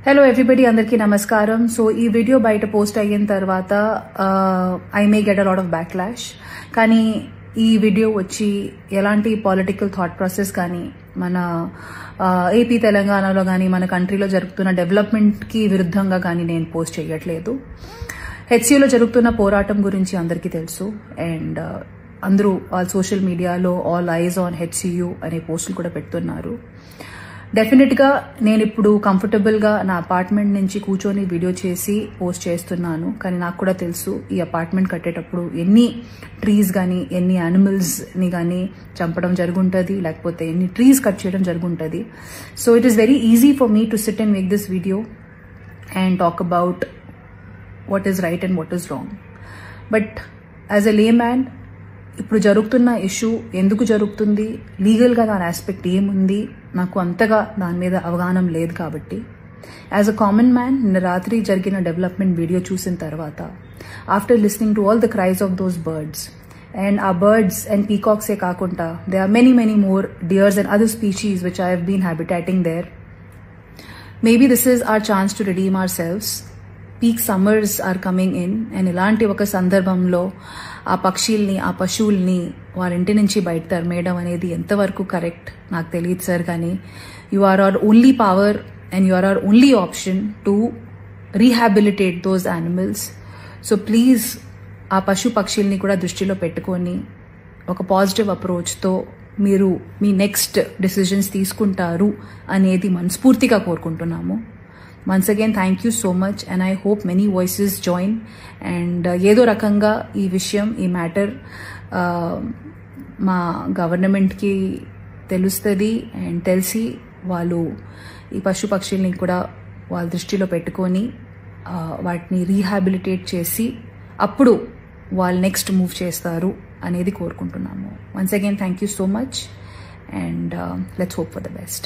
Hello everybody, అందరికీ నమస్కారం. So ఈ వీడియో బయట పోస్ట్ అయిన తర్వాత I may get a lot of backlash. కానీ ఈ వీడియో వచ్చి ఎలాంటి పొలిటికల్ థాట్ ప్రాసెస్ కానీ మన ఏపీ తెలంగాణలో కానీ మన కంట్రీలో జరుగుతున్న డెవలప్మెంట్కి విరుద్ధంగా కానీ నేను పోస్ట్ చేయట్లేదు. హెచ్సియూలో జరుగుతున్న పోరాటం గురించి అందరికీ తెలుసు. అండ్ అందరూ వాళ్ళ సోషల్ మీడియాలో ఆల్ ఐజ్ ఆన్ హెచ్సియూ అనే పోస్టులు కూడా పెడుతున్నారు. డెఫినెట్గా నేను ఇప్పుడు కంఫర్టబుల్గా నా అపార్ట్మెంట్ నుంచి కూర్చొని వీడియో చేసి పోస్ట్ చేస్తున్నాను. కానీ నాకు కూడా తెలుసు ఈ అపార్ట్మెంట్ కట్టేటప్పుడు ఎన్ని ట్రీస్ కానీ ఎన్ని యానిమల్స్ని కానీ చంపడం జరుగుంటుంది, లేకపోతే ఎన్ని ట్రీస్ కట్ చేయడం జరుగుంటుంది. So it is very easy for me to sit and make this video and talk about what is right and what is wrong. But as a layman ఇప్పుడు జరుగుతున్న ఇష్యూ ఎందుకు జరుగుతుంది, లీగల్గా దాని aspect ఏముంది, నాకు అంతగా దాని మీద అవగాహన లేదు. కాబట్టి యాజ్ అ కామన్ మ్యాన్ నిన్న రాత్రి జరిగిన డెవలప్మెంట్ వీడియో చూసిన తర్వాత after listening to all the cries of those birds and ఆ బర్డ్స్ అండ్ పీకాక్సే కాకుండా they are many more deers and other species which I have been habitating there. Maybe this is our chance to redeem ourselves. Peak summers are coming in and ఇలాంటి ఒక సందర్భంలో ఆ పక్షుల్ని ఆ పశువుల్ని వాళ్ళ ఇంటి నుంచి బయట తరిమేయడం అనేది ఎంతవరకు కరెక్ట్ నాకు తెలియదు సార్. కానీ you are our only power and you are our only option to rehabilitate those animals. So please ఆ పక్షుల్ని కూడా దృష్టిలో పెట్టుకొని ఒక పాజిటివ్ అప్రోచ్తో మీరు మీ నెక్స్ట్ డెసిజన్స్ తీసుకుంటారు అనేది మనస్ఫూర్తిగా కోరుకుంటున్నాము. Once again, thank you so much and I hope many voices join and ఏదో రకంగా ఈ విషయం ఈ మ్యాటర్ మా గవర్నమెంట్కి తెలుస్తుంది అండ్ తెలిసి వాళ్ళు ఈ పక్షుల్ని కూడా వాళ్ళ దృష్టిలో పెట్టుకొని వాటిని రీహాబిలిటేట్ చేసి అప్పుడు వాళ్ళు నెక్స్ట్ మూవ్ చేస్తారు అనేది కోరుకుంటున్నాము. Once again, thank you so much and let's hope for the best.